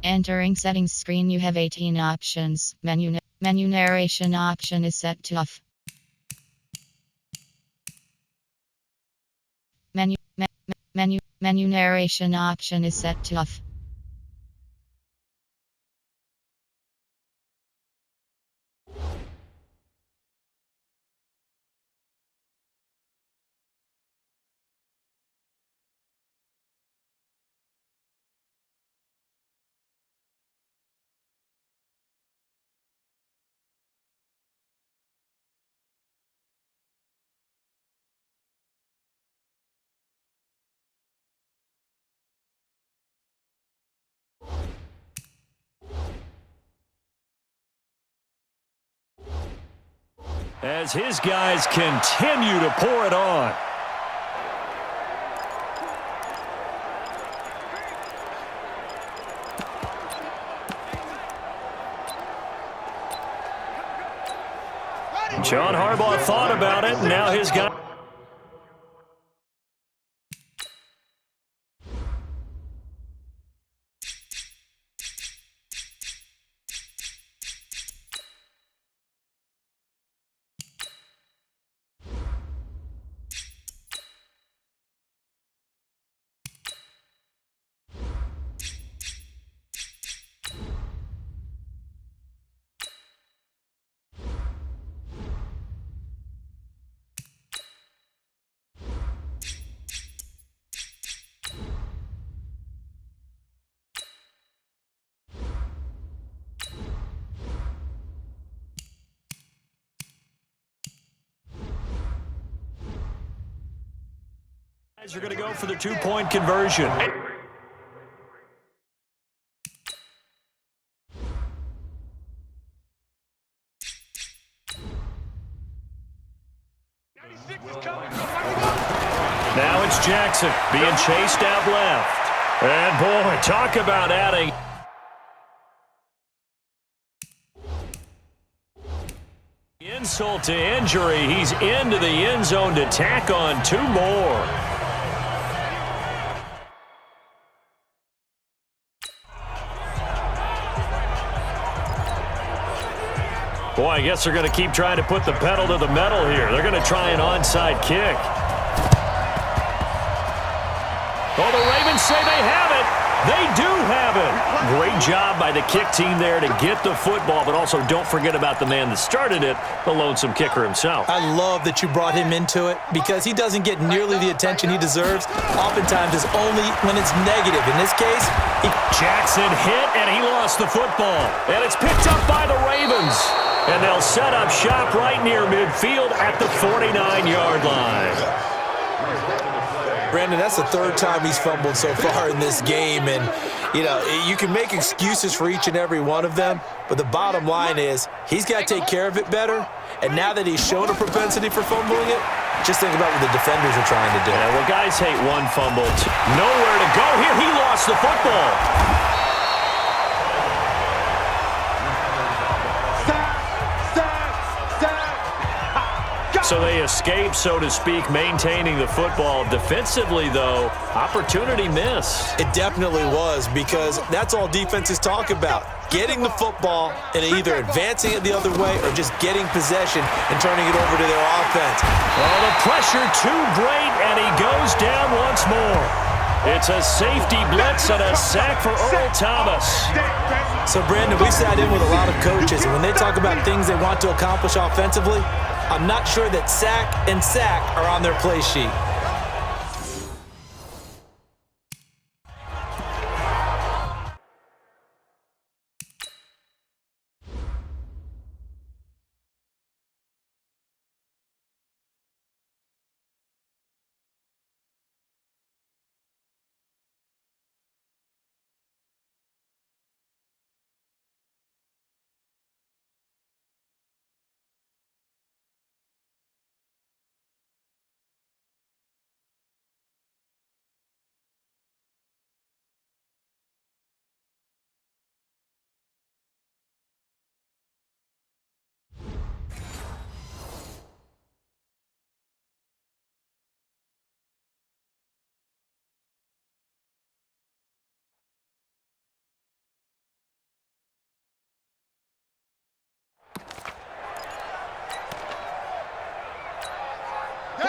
Entering settings screen, you have 18 options. Menu narration option is set to off. Menu narration option is set to off. As his guys continue to pour it on. John Harbaugh thought about it, and now his guy. Guys are going to go for the two-point conversion. Now it's Jackson being chased out left. And boy, talk about adding insult to injury. He's into the end zone to tack on two more. Boy, I guess they're going to keep trying to put the pedal to the metal here. They're going to try an onside kick. Oh, the Ravens say they have it. They do have it. Great job by the kick team there to get the football, but also don't forget about the man that started it, the lonesome kicker himself. I love that you brought him into it because he doesn't get nearly the attention he deserves. Oftentimes it's only when it's negative. In this case, Jackson hit, and he lost the football. And it's picked up by the Ravens. And they'll set up shop right near midfield at the 49-yard line. Brandon, that's the third time he's fumbled so far in this game. And, you know, you can make excuses for each and every one of them, but the bottom line is he's got to take care of it better. And now that he's shown a propensity for fumbling it, just think about what the defenders are trying to do. Yeah, well, guys hate one fumble. Nowhere to go here. He lost the football. So they escape, so to speak, maintaining the football. Defensively, though, opportunity miss. It definitely was, because that's all defenses talk about. Getting the football and either advancing it the other way or just getting possession and turning it over to their offense. Oh, the pressure too great, and he goes down once more. It's a safety blitz and a sack for Earl Thomas. So, Brandon, we sat in with a lot of coaches, and when they talk about things they want to accomplish offensively, I'm not sure that sack and sack are on their play sheet.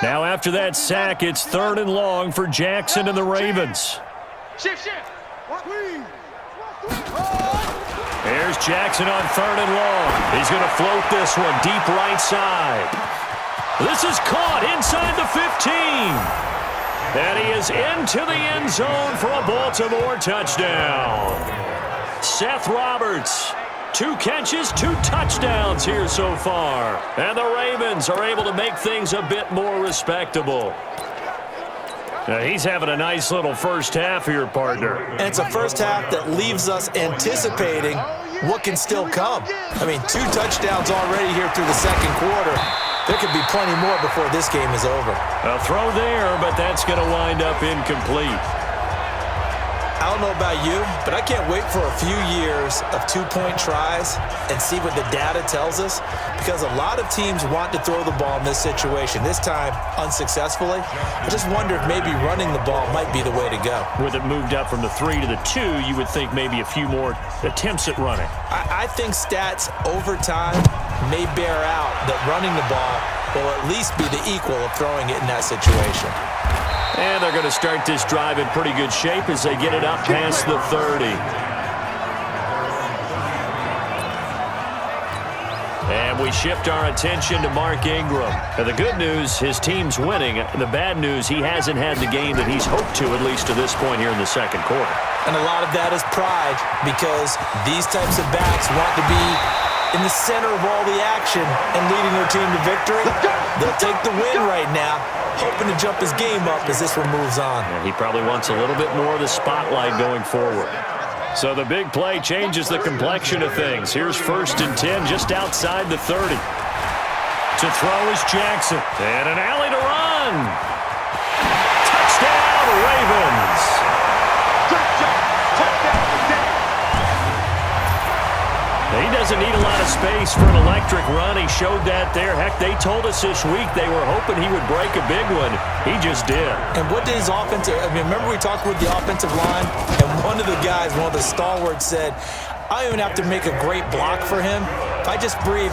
Now after that sack, it's 3rd and long for Jackson and the Ravens. Shift. Here's Jackson on 3rd and long. He's going to float this one deep right side. This is caught inside the 15. And he is into the end zone for a Baltimore touchdown. Seth Roberts, 2 catches, 2 touchdowns here so far. And the Ravens are able to make things a bit more respectable. Now he's having a nice little first half here, partner. And it's a first half that leaves us anticipating what can still come. I mean, 2 touchdowns already here through the second quarter. There could be plenty more before this game is over. A throw there, but that's going to wind up incomplete. I don't know about you, but I can't wait for a few years of 2-point tries and see what the data tells us, because a lot of teams want to throw the ball in this situation, this time unsuccessfully. I just wonder if maybe running the ball might be the way to go. With it moved up from the 3 to the 2, you would think maybe a few more attempts at running. I think stats over time may bear out that running the ball will at least be the equal of throwing it in that situation. And they're going to start this drive in pretty good shape as they get it up past the 30. And we shift our attention to Mark Ingram. And the good news, his team's winning. The bad news, he hasn't had the game that he's hoped to, at least to this point here in the second quarter. And a lot of that is pride, because these types of backs want to be in the center of all the action and leading their team to victory. They'll take the win right now, hoping to jump his game up as this one moves on. Yeah, he probably wants a little bit more of the spotlight going forward. So the big play changes the complexion of things. Here's 1st and 10 just outside the 30. To throw is Jackson. And an alley to run. Touchdown, Ravens. He doesn't need a lot of space for an electric run. He showed that there. Heck, they told us this week they were hoping he would break a big one. He just did. And what did his offensive – I mean, remember we talked with the offensive line, and one of the guys, one of the stalwarts said, I don't even have to make a great block for him. If I just breathe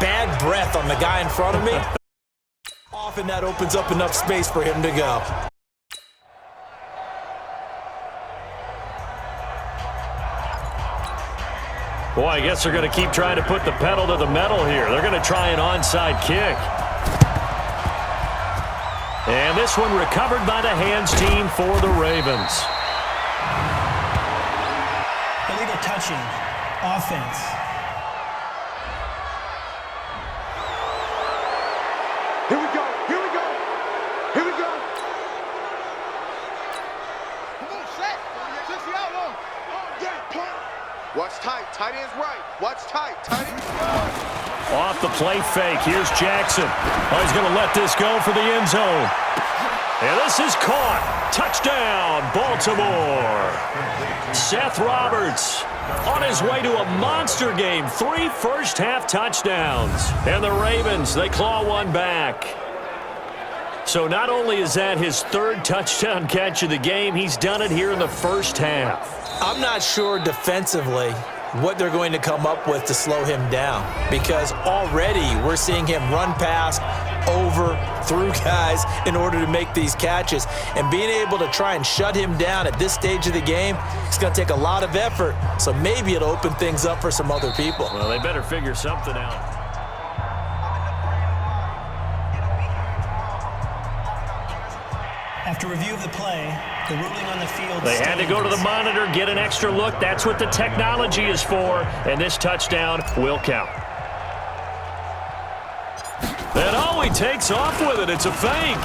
bad breath on the guy in front of me, often that opens up enough space for him to go. Boy, I guess they're going to keep trying to put the pedal to the metal here. They're going to try an onside kick. And this one recovered by the hands team for the Ravens. Illegal touching. Offense. Here we go. Come on, set. Six the outlaw. Watch tight. Tight end's right. Watch tight. Tight end's right. Off the play fake. Here's Jackson. Oh, he's going to let this go for the end zone. And this is caught. Touchdown, Baltimore. Seth Roberts on his way to a monster game. 3 first-half touchdowns. And the Ravens, they claw one back. So not only is that his 3rd touchdown catch of the game, he's done it here in the first half. I'm not sure defensively what they're going to come up with to slow him down, because already we're seeing him run past, over, through guys in order to make these catches. And being able to try and shut him down at this stage of the game, it's going to take a lot of effort. So maybe it'll open things up for some other people. Well, they better figure something out. After review of the play, the ruling on the field They had to go to the monitor, get an extra look. That's what the technology is for. And this touchdown will count. And oh, he takes off with it. It's a fake.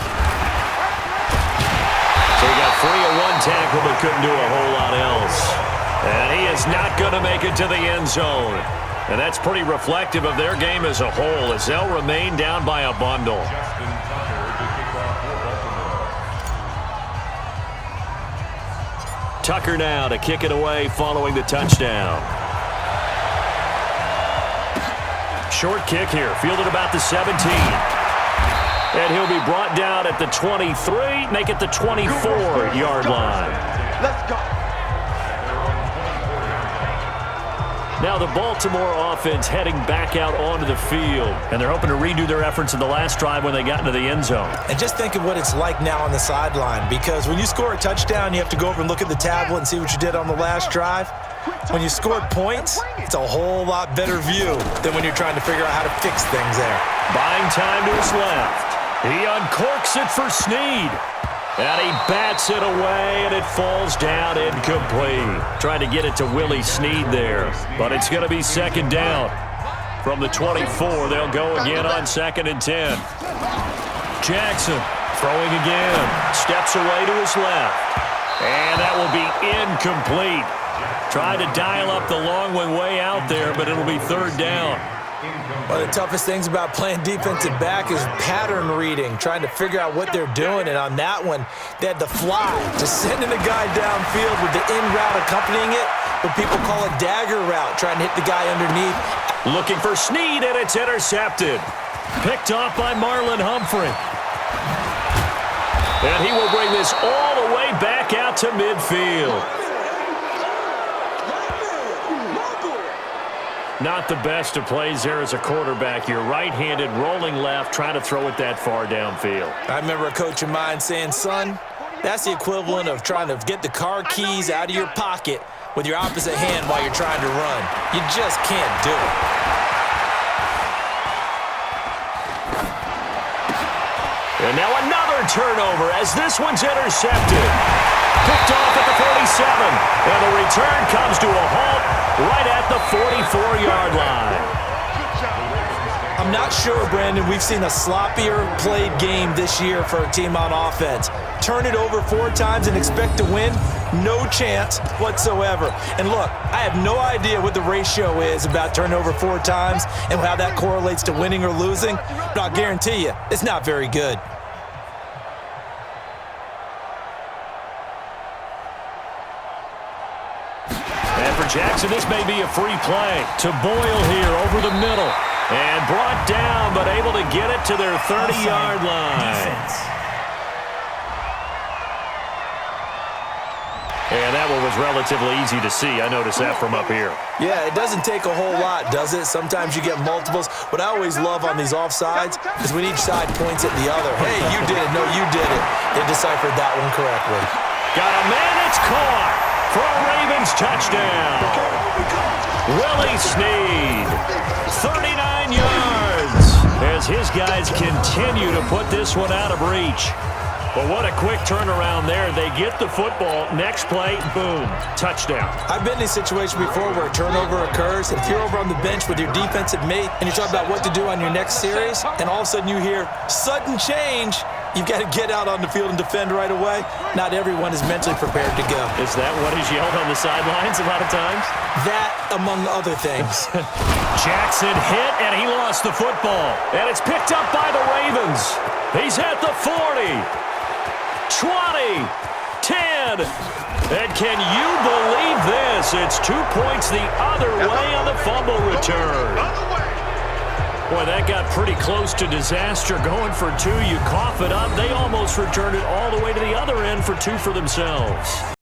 So he got free of one tackle but couldn't do a whole lot else. And he is not going to make it to the end zone. And that's pretty reflective of their game as a whole, as they'll remain down by a bundle. Tucker now to kick it away following the touchdown. Short kick here, fielded about the 17. And he'll be brought down at the 23, make it the 24-yard line. Let's go. Now the Baltimore offense heading back out onto the field. And they're hoping to redo their efforts in the last drive when they got into the end zone. And just think of what it's like now on the sideline, because when you score a touchdown, you have to go over and look at the tablet and see what you did on the last drive. When you scored points, it's a whole lot better view than when you're trying to figure out how to fix things there. Buying time to his left. He uncorks it for Snead. And he bats it away, and it falls down incomplete. Trying to get it to Willie Snead there. But it's going to be second down. From the 24, they'll go again on 2nd and 10. Jackson throwing again. Steps away to his left. And that will be incomplete. Tried to dial up the long one way out there, but it'll be 3rd down. One of the toughest things about playing defensive back is pattern reading, trying to figure out what they're doing. And on that one, they had to fly, just sending a guy downfield with the in route accompanying it, what people call a dagger route, trying to hit the guy underneath. Looking for Snead, and it's intercepted. Picked off by Marlon Humphrey. And he will bring this all the way back out to midfield. Not the best of plays there as a quarterback. You're right-handed, rolling left, trying to throw it that far downfield. I remember a coach of mine saying, son, that's the equivalent of trying to get the car keys out of your pocket with your opposite hand while you're trying to run. You just can't do it. And now another turnover as this one's intercepted. Picked off at the 47. And the return comes to a halt right at the 44-yard line. I'm not sure, Brandon, we've seen a sloppier played game this year for a team on offense. Turn it over 4 times and expect to win? No chance whatsoever. And look, I have no idea what the ratio is about turnover 4 times and how that correlates to winning or losing, but I'll guarantee you, it's not very good. Jackson, this may be a free play to Boyle here over the middle. And brought down, but able to get it to their 30-yard line. And that one was relatively easy to see. I noticed that from up here. Yeah, it doesn't take a whole lot, does it? Sometimes you get multiples. What I always love on these offsides is when each side points at the other. Hey, you did it. No, you did it. They deciphered that one correctly. Got a man. It's caught. For a Ravens touchdown. Willie Snead, 39 yards, as his guys continue to put this one out of reach. But what a quick turnaround there. They get the football. Next play, boom, touchdown. I've been in a situation before where a turnover occurs. If you're over on the bench with your defensive mate and you're talking about what to do on your next series, and all of a sudden you hear sudden change, you've got to get out on the field and defend right away. Not everyone is mentally prepared to go. Is that what is yelled on the sidelines a lot of times? That, among other things. Jackson hit, and he lost the football. And it's picked up by the Ravens. He's at the 40, 20, 10. And can you believe this? It's 2 points the other way on the fumble return. Boy, that got pretty close to disaster. Going for 2, you cough it up. They almost returned it all the way to the other end for 2 for themselves.